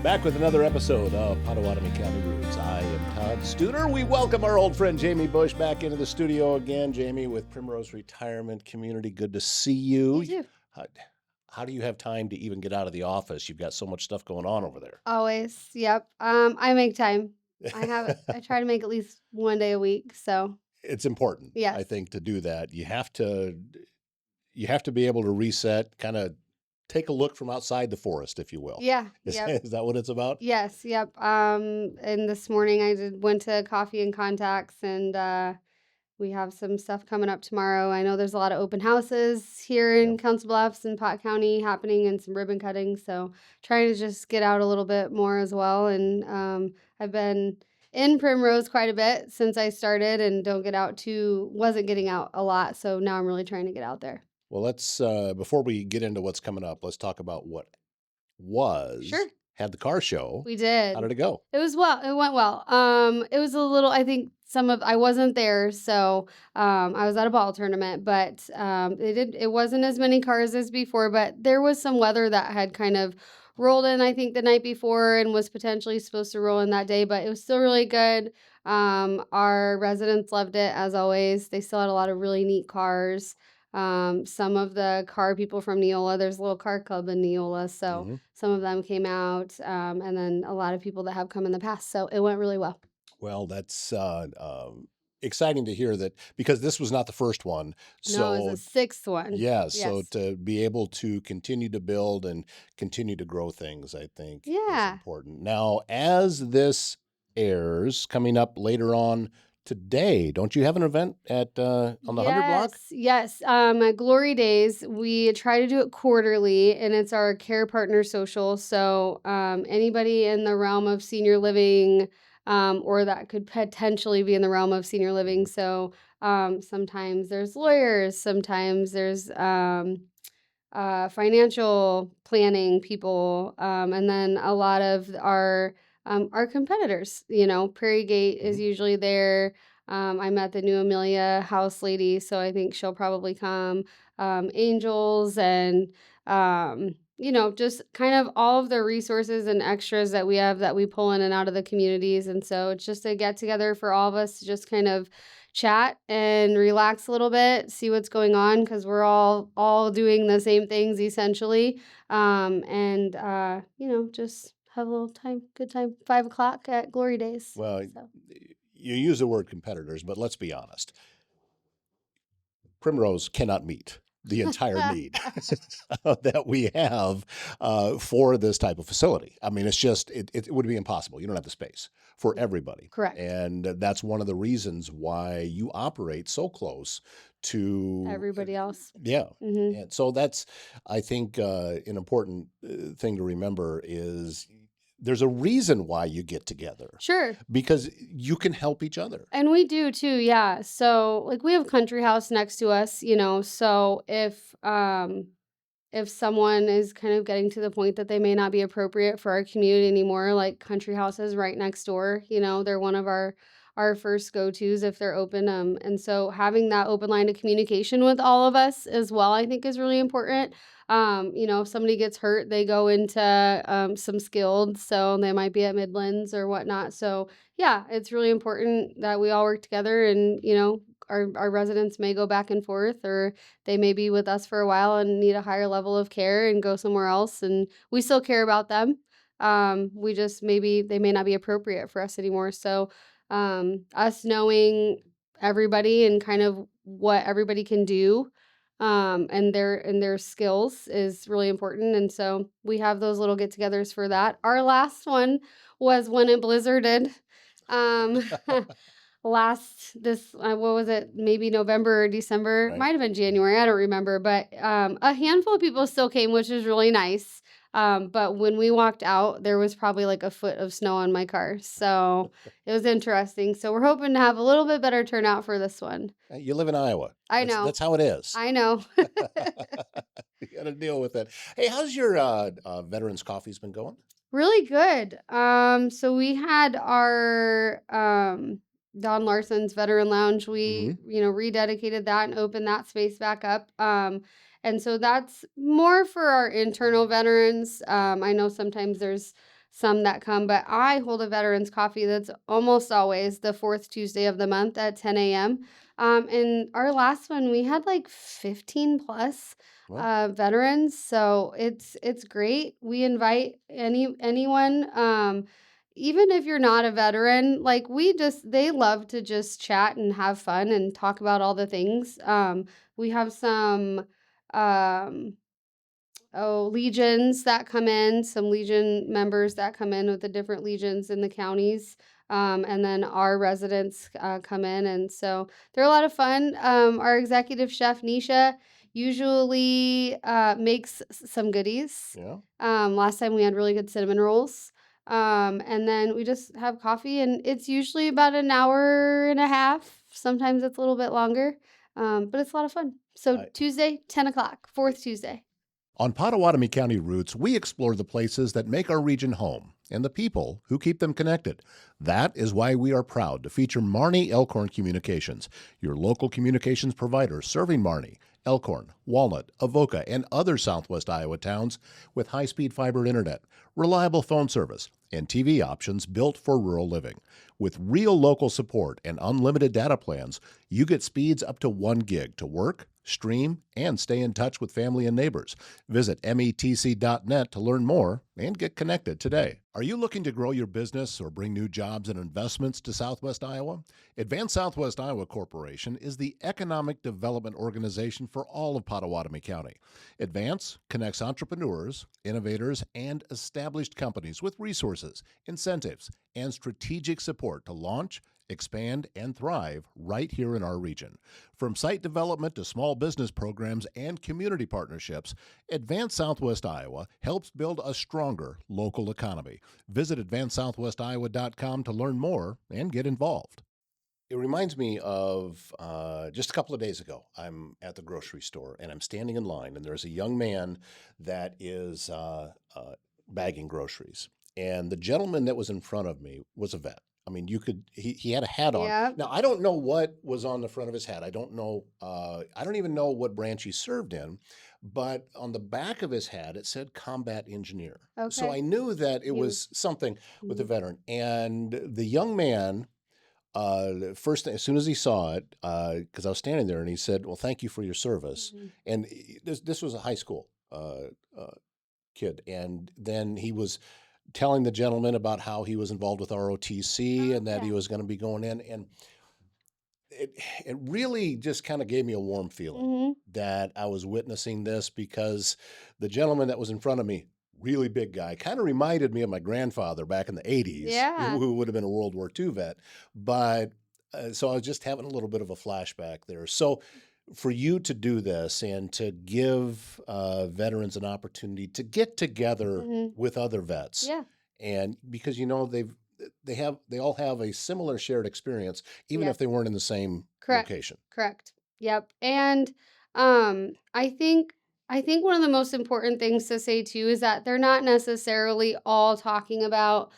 Back with another episode of Pottawattamie County Roots. I am Todd Studer. We welcome our old friend Jayme Busch back into the studio again. Jayme with Primrose Retirement Community. Good to see you. You too. How do you have time to even get out of the office? You've got so much stuff going on over there. Always. Yep. I make time. I try to make at least one day a week. So It's important, yes. I think, to do that. You have to be able to reset, kind of take a look from outside the forest, if you will. Yeah. Is, Yep. is that what it's about? Yes. Yep. And this morning I went to Coffee and Contacts, and we have some stuff coming up tomorrow. I know there's a lot of open houses here in Yep. Council Bluffs and Pot County happening, and some ribbon cutting. So trying to just get out a little bit more as well. And I've been in Primrose quite a bit since I started, and wasn't getting out a lot. So now I'm really trying to get out there. Well, let's before we get into what's coming up, let's talk about what was. Sure. Had the car show. We did. How did it go? It went well. It was a little, I think I wasn't there, so I was at a ball tournament, but it wasn't as many cars as before, but there was some weather that had kind of rolled in, I think, the night before and was potentially supposed to roll in that day, but it was still really good. Our residents loved it, as always. They still had a lot of really neat cars. Some of the car people from Neola, there's a little car club in Neola, so some of them came out, and then a lot of people that have come in the past. So it went really well. Well, that's exciting to hear that, because this was not the first one. No, it was the sixth one. Yeah, so Yes. to be able to continue to build and continue to grow things, I think is Yeah. important. Now, as this airs, coming up later on today, don't you have an event at on the 100 block? Yes. At Glory Days, we try to do it quarterly, and it's our Care Partner Social. So anybody in the realm of senior living, or that could potentially be in the realm of senior living. So sometimes there's lawyers, sometimes there's financial planning people, and then a lot of our competitors. Prairie Gate is usually there. I met the new Amelia house lady, so I think she'll probably come. Angels and just kind of all of the resources and extras that we have that we pull in and out of the communities. And so it's just a get together for all of us to just kind of chat and relax a little bit, see what's going on, because we're all doing the same things essentially. And just have a little good time, 5 o'clock at Glory Days. Well, So. you use the word competitors, but let's be honest. Primrose cannot meet the entire need that we have for this type of facility. I mean, it's just, it would be impossible. You don't have the space for everybody. Correct. And that's one of the reasons why you operate so close to Everybody else. Yeah. Mhm. And so that's, I think, an important thing to remember is there's a reason why you get together, Sure. because you can help each other. And we do too, yeah. So we have Country House next to us, so if someone is kind of getting to the point that they may not be appropriate for our community anymore, like Country House is right next door, they're one of our first go-tos if they're open. And so having that open line of communication with all of us as well, I think is really important. If somebody gets hurt, they go into some skilled, so they might be at Midlands or whatnot. So yeah, it's really important that we all work together, and our residents may go back and forth, or they may be with us for a while and need a higher level of care and go somewhere else, and we still care about them. We just they may not be appropriate for us anymore. So us knowing everybody and kind of what everybody can do, and their skills is really important. And so we have those little get-togethers for that. Our last one was when it blizzarded. What was it? Maybe November or December. Right. Might have been January. I don't remember. But a handful of people still came, which is really nice. But when we walked out, there was probably like a foot of snow on my car. So it was interesting. So we're hoping to have a little bit better turnout for this one. You live in Iowa. I know. That's how it is. I know. You got to deal with it. Hey, how's your Veterans Coffee's been going? Really good. So we had our Don Larson's Veteran Lounge. We, rededicated that and opened that space back up. And so that's more for our internal veterans. I know sometimes there's some that come, but I hold a veterans coffee that's almost always the fourth Tuesday of the month at 10 a.m. And our last one, we had like 15 plus Well, veterans, so it's great. We invite anyone, even if you're not a veteran, like they love to just chat and have fun and talk about all the things. We have some um legions that come in, some legion members that come in with the different legions in the counties. And then our residents come in. And so they're a lot of fun. Our executive chef, Nisha, usually makes some goodies. yeah. Last time we had really good cinnamon rolls. And then we just have coffee, and it's usually about an hour and a half. Sometimes it's a little bit longer, but it's a lot of fun. So I, Tuesday, 10 o'clock, fourth Tuesday. On Pottawattamie County Roots, we explore the places that make our region home and the people who keep them connected. That is why we are proud to feature Marnie Elkhorn Communications, your local communications provider serving Marnie, Elkhorn, Walnut, Avoca, and other southwest Iowa towns with high-speed fiber internet, reliable phone service, and TV options built for rural living. With real local support and unlimited data plans, you get speeds up to 1 gig to work, stream, and stay in touch with family and neighbors. Visit metc.net to learn more and get connected today. Are you looking to grow your business or bring new jobs and investments to Southwest Iowa? Advance Southwest Iowa Corporation is the economic development organization for all of Pottawattamie County. Advance connects entrepreneurs, innovators, and established companies with resources, incentives, and strategic support to launch, expand, and thrive right here in our region. From site development to small business programs and community partnerships, Advance Southwest Iowa helps build a stronger local economy. Visit advancesouthwestiowa.com to learn more and get involved. It reminds me of just a couple of days ago. I'm at the grocery store and I'm standing in line, and there's a young man that is bagging groceries. And the gentleman that was in front of me was a vet. I mean, he had a hat on. Yeah. Now, I don't know what was on the front of his hat. I don't know. I don't even know what branch he served in, but on the back of his hat, it said combat engineer. So I Okay. knew that it He was. was something with the Mhm. veteran. And the young man, first thing, as soon as he saw it, because I was standing there, and he said, "Well, thank you for your service." Mhm. And this was a high school kid, and then he was telling the gentleman about how he was involved with ROTC Oh, and that he yeah. was going to be going in, and it really just kind of gave me a warm feeling Mhm. that I was witnessing this, because the gentleman that was in front of me, really big guy, kind of reminded me of my grandfather back in the 80s, Yeah. who would have been a World War II vet. But so I was just having a little bit of a flashback there. So for you to do this and to give veterans an opportunity to get together Mhm. with other vets, Yeah. and because they all have a similar shared experience, even if Yep. they weren't in the same Correct. location. Correct. Yep. And um I think I think one of the most important things to say too is that they're not necessarily all talking about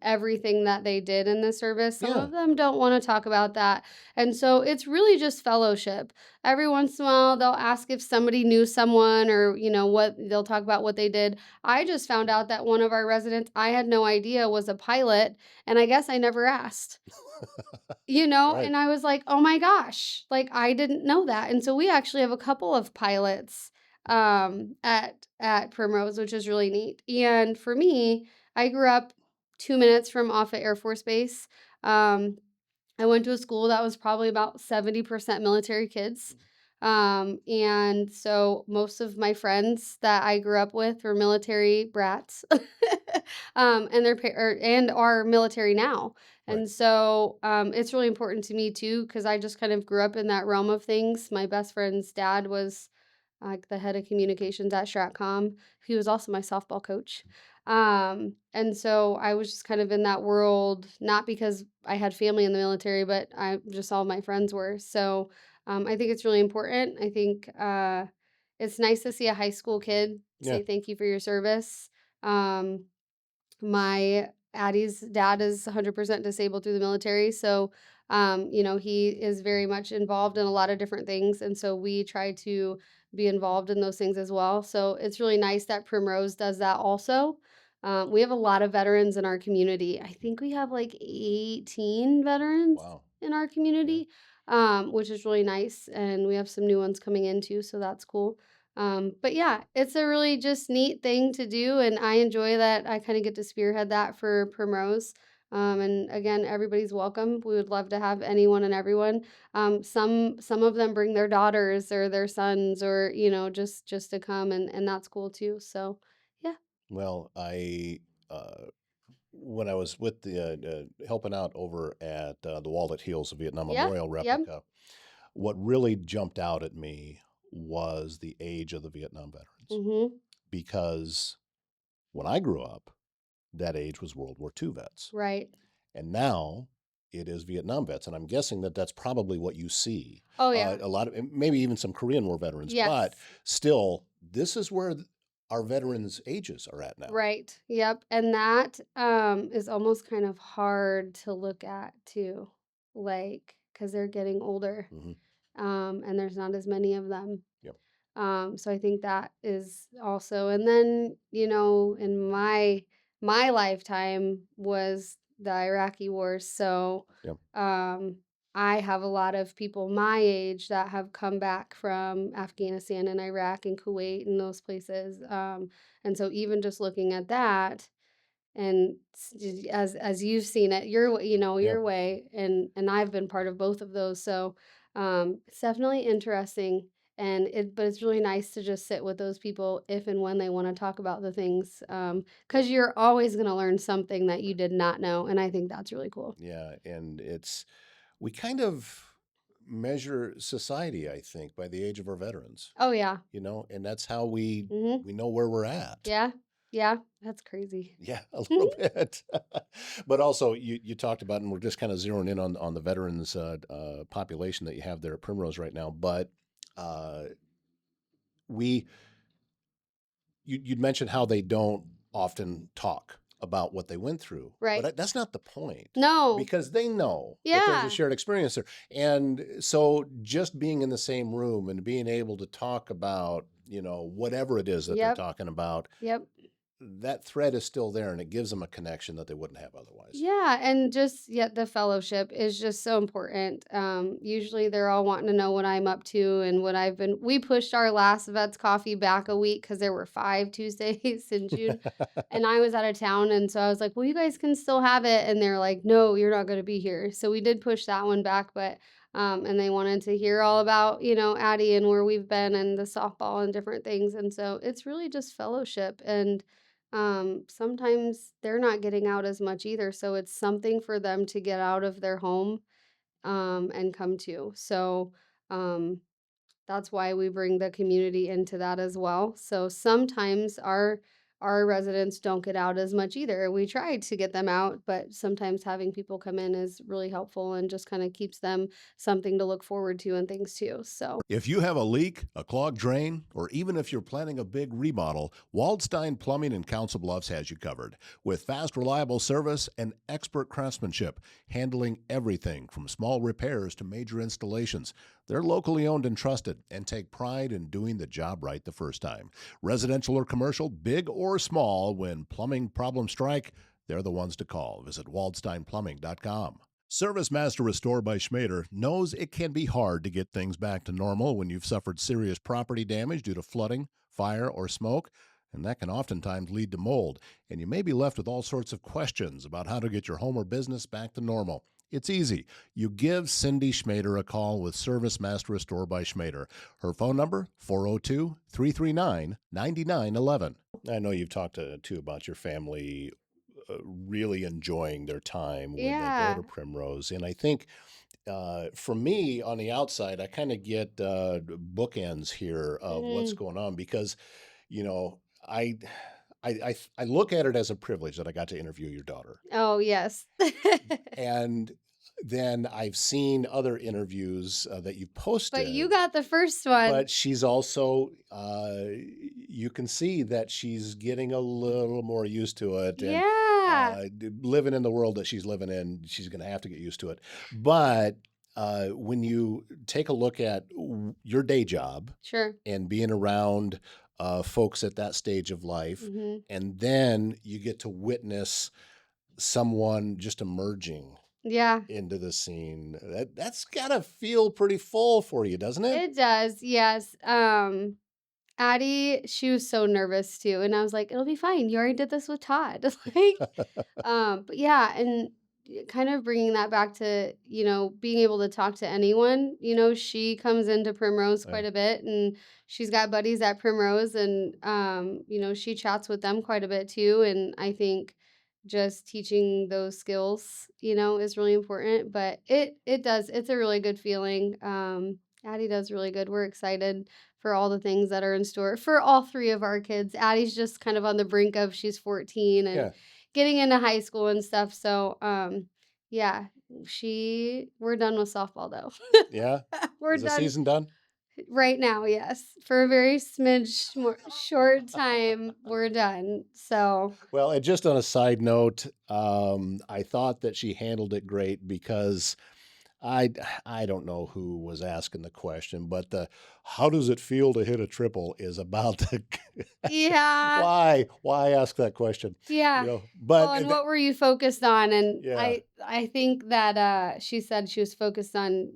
everything that they did in the service. Some Yeah. of them don't want to talk about that. And so it's really just fellowship. Every once in a while they'll ask if somebody knew someone, or what they'll talk about what they did. I just found out that one of our residents, I had no idea, was a pilot, and I guess I never asked. Right. And I was like, "Oh my gosh, like, I didn't know that." And so we actually have a couple of pilots, at Primrose, which is really neat. And for me, I grew up 2 minutes from Offutt Air Force Base. Um, I went to a school that was probably about 70% military kids. And so most of my friends that I grew up with were military brats. And and are military now. Right. And so it's really important to me too, because I just kind of grew up in that realm of things. My best friend's dad was like the head of communications at Stratcom. He was also my softball coach. And so I was just kind of in that world, not because I had family in the military, but I just all my friends were. So I think it's really important. I think it's nice to see a high school kid Yeah. say thank you for your service. Um, my Addie's dad is 100% disabled through the military, so he is very much involved in a lot of different things, and so we try to be involved in those things as well. So it's really nice that Primrose does that also. We have a lot of veterans in our community. I think we have like 18 veterans Wow. in our Yeah. community, which is really nice. And we have some new ones coming in too, so that's cool. But yeah, it's a really just neat thing to do. And I enjoy that I kind of get to spearhead that for Primrose. And again, everybody's welcome. We would love to have anyone and everyone. Some of them bring their daughters or their sons or, just to come and that's cool too. So yeah. Well, uh, when I was with the helping out over at the Wall That Heals, the Vietnam Yeah. Memorial Yep. replica, what really jumped out at me was the age of the Vietnam veterans. Mhm. Because when I grew up, that age was World War II vets. Right. And now it is Vietnam vets. And I'm guessing that that's probably what you see. Oh, yeah. A lot of, maybe even some Korean War veterans, but Yes. still, this is where our veterans' ages are at now. Right. Yep. And that is almost kind of hard to look at too. Like, because they're getting older. Hmm. And there's not as many of them. Yep. So I think that is also, and then, in my lifetime was the Iraqi war. So Yep. um I have a lot of people my age that have come back from Afghanistan and Iraq and Kuwait and those places. And so even just looking at that, and as you've seen it Yep. your way, and I've been part of both of those, so it's definitely interesting, but it's really nice to just sit with those people if and when they want to talk about the things, because you're always going to learn something that you did not know, and I think that's really cool. Yeah. And we kind of measure society, I think, by the age of our veterans, Oh yeah. and that's how we Hmm. we know where we're at. Yeah. Yeah, that's crazy. Yeah, a little bit. But also, you talked about, and we're just kind of zeroing in on the veterans population that you have there at Primrose right now. But uh, we you'd mentioned how they don't often talk about what they went through, but Right. that's not the point, No. because they know that there's a Yeah. shared experience there. And so just being in the same room and being able to talk about, whatever it is that they're Yep. talking about, Yep. that thread is still there, and it gives them a connection that they wouldn't have otherwise. Yeah, and just the fellowship is just so important. Usually they're all wanting to know what I'm up to and what I've been. We pushed our last Vets Coffee back a week because there were 5 Tuesdays in June, and I was out of town, and so I was like, "Well, you guys can still have it," and they're like, "No, you're not going to be here." So we did push that one back, but and they wanted to hear all about Addie and where we've been and the softball and different things, and so it's really just fellowship and. Sometimes they're not getting out as much either, so it's something for them to get out of their home, and come to. So, um, that's why we bring the community into that as well. So sometimes our residents don't get out as much either. We try to get them out, but sometimes having people come in is really helpful and just kind of keeps them something to look forward to and things too. So If you have a leak, a clogged drain, or even if you're planning a big remodel, Waldstein Plumbing in Council Bluffs has you covered. With fast, reliable service and expert craftsmanship, handling everything from small repairs to major installations. They're locally owned and trusted and take pride in doing the job right the first time. Residential or commercial, big or small, when plumbing problems strike, they're the ones to call. Visit waldsteinplumbing.com. Service Master Restore by Schmader knows it can be hard to get things back to normal when you've suffered serious property damage due to flooding, fire, or smoke, and that can oftentimes lead to mold, and you may be left with all sorts of questions about how to get your home or business back to normal. It's easy. You give Cindy Schmader a call with Service Master Restore by Schmader. Her phone number, 402-339-9911. I know you've talked too about your family really enjoying their time when they go yeah. to Primrose. And I think for me on the outside, I kind of get bookends here of what's Mhm. going on because, you know, I, I look at it as a privilege that I got to interview your daughter. Oh, yes. And then I've seen other interviews that you've But you posted, got the first one. but she's also, you can see that she's getting a little more used to it. And Yeah. living in the world that she's living in, she's going to have to get used to it. But when you take a look at your day job Sure. and being around folks at that stage of life, Mhm. and then you get to witness someone just emerging Yeah, into the scene. That's gotta feel pretty full for you, doesn't it? it does, yes. Addie, she was so nervous too, and I was like, "It'll be fine. You already did this with Todd." Like, but yeah, and kind of bringing that back to, being able to talk to anyone. She comes into Primrose Yeah. quite a bit, and she's got buddies at Primrose, and she chats with them quite a bit too. And I think just teaching those skills, is really important. But it's a really good feeling. Addie does really good. We're excited for all the things that are in store for all three of our kids. Addie's just kind of on the brink of she's 14 and Yeah. getting into high school and stuff. So, yeah, we're done with softball though. Yeah? We're Is the done season done? right now. Yes, for a very smidge more short time, we're done. So, Well, and just on a side note, I thought that she handled it great because I I don't know who was asking the question, but the "How does it feel to hit a triple?" is about the yeah, why ask that question? yeah. But Well, and what were you focused on? And yeah, I think that she said she was focused on,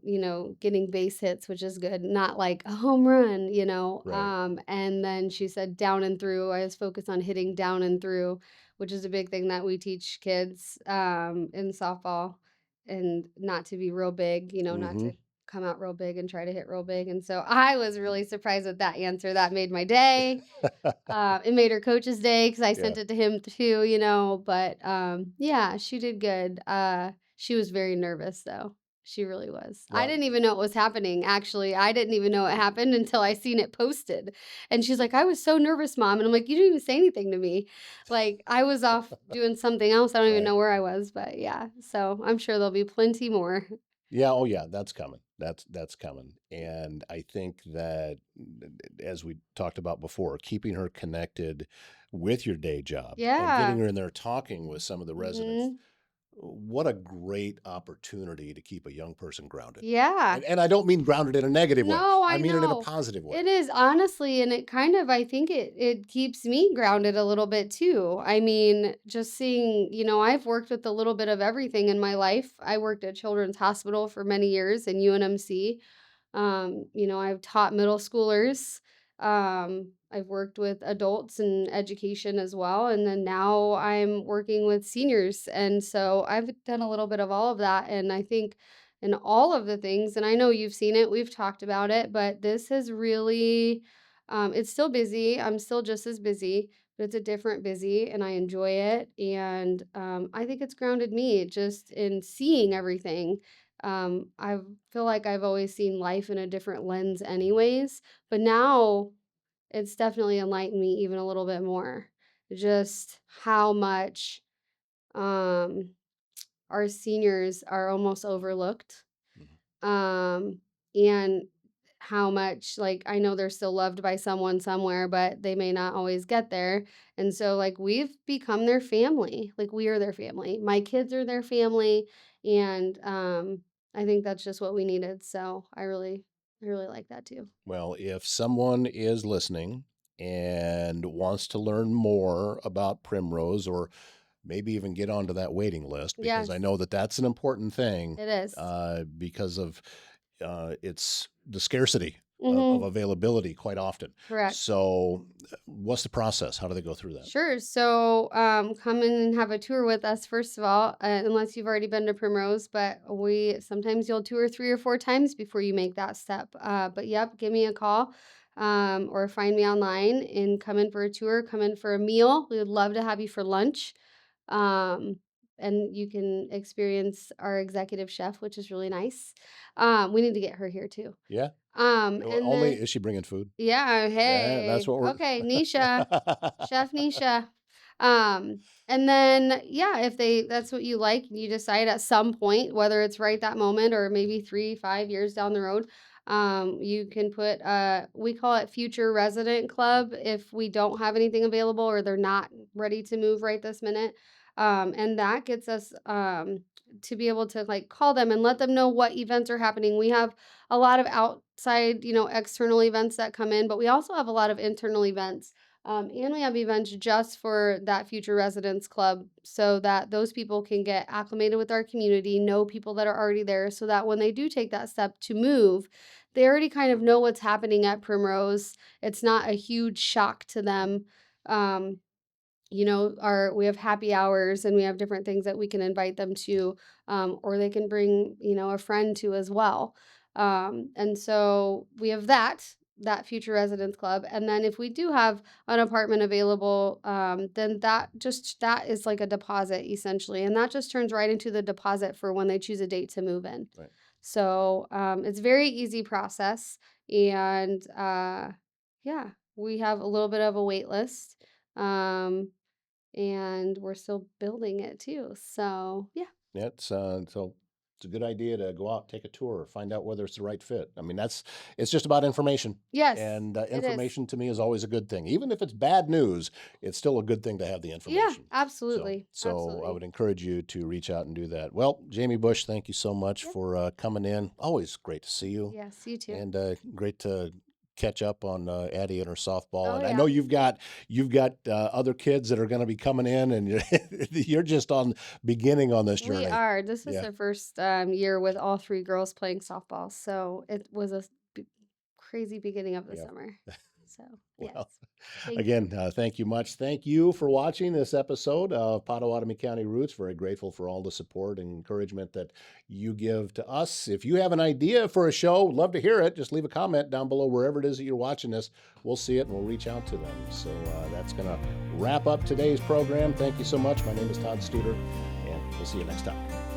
getting base hits, which is good, not like a home run, right. and then she said down and through. I was focused on hitting down and through, which is a big thing that we teach kids in softball, and not to be real big, not Mhm. to come out real big and try to hit real big. And so I was really surprised with that answer. That made my day. It made her coach's day because I Yeah. sent it to him too, but, yeah, she did good. She was very nervous, though. She really was. I Well, didn't even know it was happening, actually. I didn't even know it happened until I seen it posted, and she's like, "I was so nervous, mom," and I'm like, "You didn't even say anything to me." Like, I was off doing something else. I don't even right. know where I was, but yeah, so I'm sure there'll be plenty more. Yeah, oh yeah, that's coming. That's coming. And I think that as we talked about before, keeping her connected with your day job and getting Yeah. her in there talking with some of the residents, Mhm. what a great opportunity to keep a young person grounded. Yeah. And I don't mean grounded in a negative way. No, I I mean it in a know. positive way. It is, honestly, and it kind of I think it keeps me grounded a little bit too. I mean, just seeing, I've worked with a little bit of everything in my life. I worked at Children's Hospital for many years in UNMC. I've taught middle schoolers. I've worked with adults in education as well. And then now I'm working with seniors. And so I've done a little bit of all of that. And I think in all of the things, and I know you've seen it, we've talked about it, but this has really, it's still busy. I'm still just as busy, but it's a different busy and I enjoy it. And I think it's grounded me just in seeing everything. I feel like I've always seen life in a different lens anyways, but now it's definitely enlightened me even a little bit more. Just how much um our seniors are almost overlooked. Mhm. Um and how much, like, I know they're still loved by someone somewhere, but they may not always get there. And so, like, we've become their family. Like, we are their family. My kids are their family, and I think that's just what we needed. So I really like that too. Well, if someone is listening and wants to learn more about Primrose or maybe even get onto that waiting list, because I Yes, know that that's an important thing, it is. because of it's the scarcity of Mm-hmm. availability quite often. Correct. So, what's the process? How do they go through that? Sure. So, come in and have a tour with us, first of all, unless you've already been to Primrose, but we sometimes you'll tour 3 or 4 times before you make that step. But yep, give me a call, or find me online and come in for a tour, come in for a meal. We would love to have you for lunch. Um, and you can experience our executive chef, which is really nice. We need to get her here too. Yeah. And Only then, is she bringing food? yeah, Yeah, that's hey, what we're. okay, Nisha. Chef Nisha. And then, yeah, if that's what you like, you decide at some point, whether it's right that moment or maybe 3, 5 years down the road, you can put, we call it future resident club if we don't have anything available or they're not ready to move right this minute. And that gets us, to be able to like call them and let them know what events are happening. We have a lot of outside, external events that come in, but we also have a lot of internal events. And we have events just for that Future Residents Club so that those people can get acclimated with our community, know people that are already there, so that when they do take that step to move, they already kind of know what's happening at Primrose. It's not a huge shock to them. Um, we have happy hours and we have different things that we can invite them to, or they can bring, a friend to as well. And so we have that Future Residence Club. And then if we do have an apartment available, then that is like a deposit essentially. And that just turns right into the deposit for when they choose a date to move in. Right. So it's a very easy process. And yeah, we have a little bit of a wait list. And we're still building it too. So yeah. Yeah, so it's a good idea to go out, take a tour, find out whether it's the right fit. I mean, it's just about information. Yes, And it is. information to me is always a good thing. Even if it's bad news, it's still a good thing to have the Yeah, information. absolutely. So I Absolutely. would encourage you to reach out and do that. Well, Jayme Busch, thank you so much Yep. for coming in. Always great to see you. Yes, you too. And great to catch up on Addie and her softball. Oh And I know yeah. you've got other kids that are going to be coming in, and you're just on beginning on this We journey. are. This is Yeah. the first year with all three girls playing softball. So it was a crazy beginning of the Yeah. summer. So yes. Well, Thank you. again, thank you much. Thank you for watching this episode of Pottawattamie County Roots. Very grateful for all the support and encouragement that you give to us. If you have an idea for a show, love to hear it. Just leave a comment down below wherever it is that you're watching this. We'll see it and we'll reach out to them. So that's going to wrap up today's program. Thank you so much. My name is Todd Studer, and we'll see you next time.